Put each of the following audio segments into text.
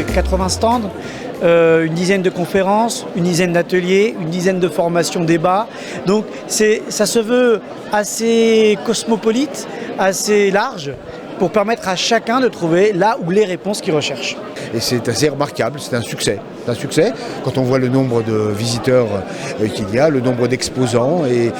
près 80 stands, une dizaine de conférences, une dizaine d'ateliers, une dizaine de formations débats. Donc ça se veut assez cosmopolite, assez large, pour permettre à chacun de trouver là où les réponses qu'il recherche. Et c'est assez remarquable, c'est un succès. C'est un succès quand on voit le nombre de visiteurs qu'il y a, le nombre d'exposants et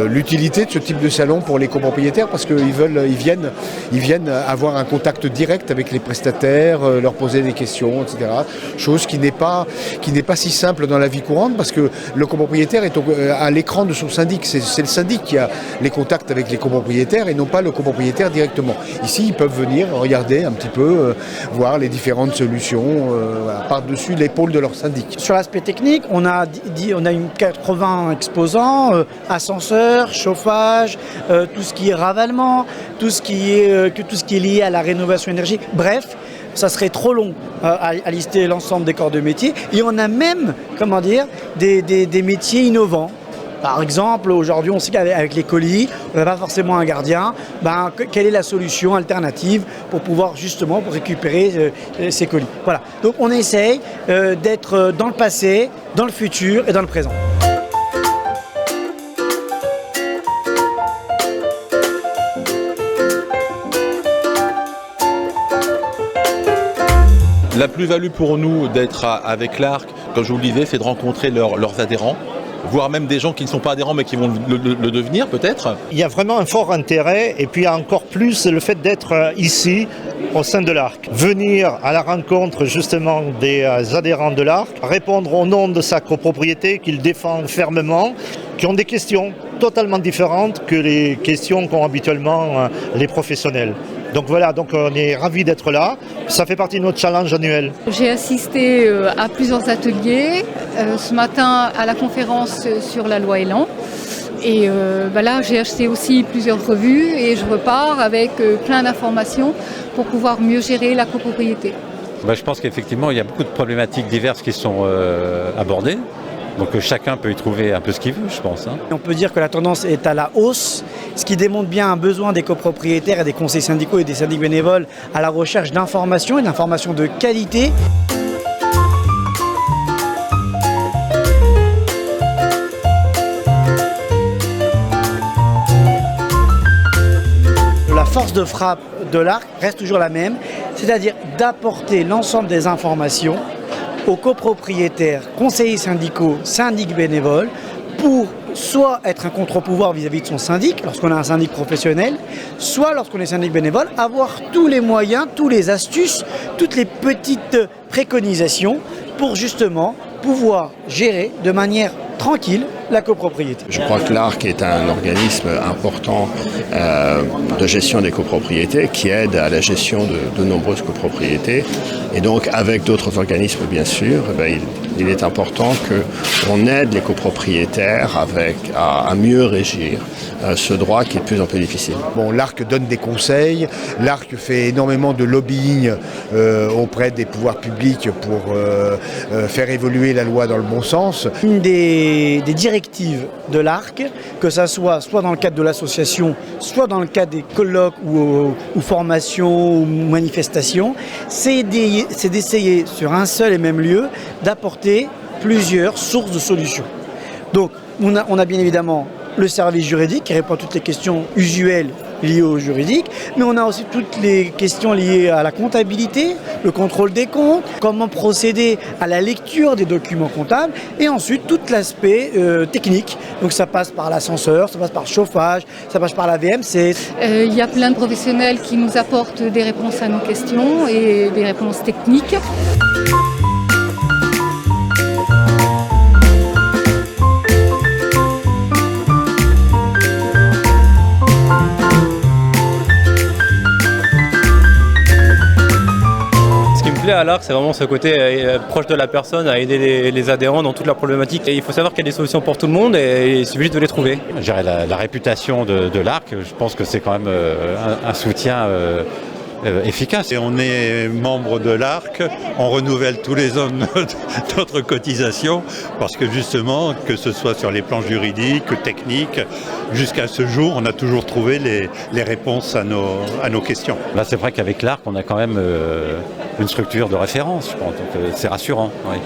l'utilité de ce type de salon pour les copropriétaires parce qu'ils viennent avoir un contact direct avec les prestataires, leur poser des questions, etc. Chose qui n'est pas si simple dans la vie courante parce que le copropriétaire est à l'écran de son syndic. C'est le syndic qui a les contacts avec les copropriétaires et non pas le copropriétaire directement. Ici, ils peuvent venir regarder un petit peu, voir les différentes solutions par-dessus l'épaule de leur syndic. Sur l'aspect technique, on a une 80 exposants, ascenseur, chauffage, tout ce qui est ravalement, tout ce qui est lié à la rénovation énergétique. Bref, ça serait trop long à lister l'ensemble des corps de métier. Et on a même, des métiers innovants. Par exemple, aujourd'hui, on sait qu'avec les colis, on n'a pas forcément un gardien. Quelle est la solution alternative pour pouvoir justement récupérer ces colis? Voilà. Donc on essaye d'être dans le passé, dans le futur et dans le présent. La plus-value pour nous d'être avec l'Arc, comme je vous le disais, c'est de rencontrer leurs adhérents, voire même des gens qui ne sont pas adhérents mais qui vont le devenir peut-être. Il y a vraiment un fort intérêt et puis encore plus le fait d'être ici au sein de l'Arc. Venir à la rencontre justement des adhérents de l'Arc, répondre au nom de sa copropriété qu'il défend fermement, qui ont des questions totalement différentes que les questions qu'ont habituellement les professionnels. Donc voilà, on est ravis d'être là. Ça fait partie de notre challenge annuel. J'ai assisté à plusieurs ateliers. Ce matin, à la conférence sur la loi Elan. Et là, j'ai acheté aussi plusieurs revues et je repars avec plein d'informations pour pouvoir mieux gérer la copropriété. Je pense qu'effectivement, il y a beaucoup de problématiques diverses qui sont abordées. Donc chacun peut y trouver un peu ce qu'il veut, je pense. On peut dire que la tendance est à la hausse, ce qui démontre bien un besoin des copropriétaires et des conseils syndicaux et des syndics bénévoles à la recherche d'informations et d'informations de qualité. La force de frappe de l'Arc reste toujours la même, c'est-à-dire d'apporter l'ensemble des informations aux copropriétaires, conseillers syndicaux, syndics bénévoles, pour soit être un contre-pouvoir vis-à-vis de son syndic, lorsqu'on a un syndic professionnel, soit lorsqu'on est syndic bénévole, avoir tous les moyens, toutes les astuces, toutes les petites préconisations pour justement pouvoir gérer de manière tranquille la copropriété. Je crois que l'Arc est un organisme important de gestion des copropriétés qui aide à la gestion de nombreuses copropriétés. Et donc, avec d'autres organismes, bien sûr, il est important qu'on aide les copropriétaires à mieux régir ce droit qui est de plus en plus difficile. L'Arc donne des conseils, l'Arc fait énormément de lobbying auprès des pouvoirs publics pour faire évoluer la loi dans le bon sens. Une des directives de l'Arc, que ça soit dans le cadre de l'association, soit dans le cadre des colloques ou formations ou manifestations, c'est d'essayer sur un seul et même lieu d'apporter plusieurs sources de solutions. Donc on a bien évidemment le service juridique qui répond à toutes les questions usuelles liées au juridique, mais on a aussi toutes les questions liées à la comptabilité, le contrôle des comptes, comment procéder à la lecture des documents comptables, et ensuite tout l'aspect technique. Donc ça passe par l'ascenseur, ça passe par le chauffage, ça passe par la VMC. Il y a plein de professionnels qui nous apportent des réponses à nos questions et des réponses techniques. À l'Arc, c'est vraiment ce côté proche de la personne, à aider les adhérents dans toutes leurs problématiques. Et il faut savoir qu'il y a des solutions pour tout le monde et il suffit juste de les trouver. Je dirais la réputation de l'Arc, je pense que c'est quand même un soutien efficace. Et on est membre de l'ARC, on renouvelle tous les ans notre cotisation parce que justement, que ce soit sur les plans juridiques, techniques, jusqu'à ce jour, on a toujours trouvé les réponses à nos questions. Là, c'est vrai qu'avec l'ARC, on a quand même une structure de référence, je pense, donc c'est rassurant. Oui.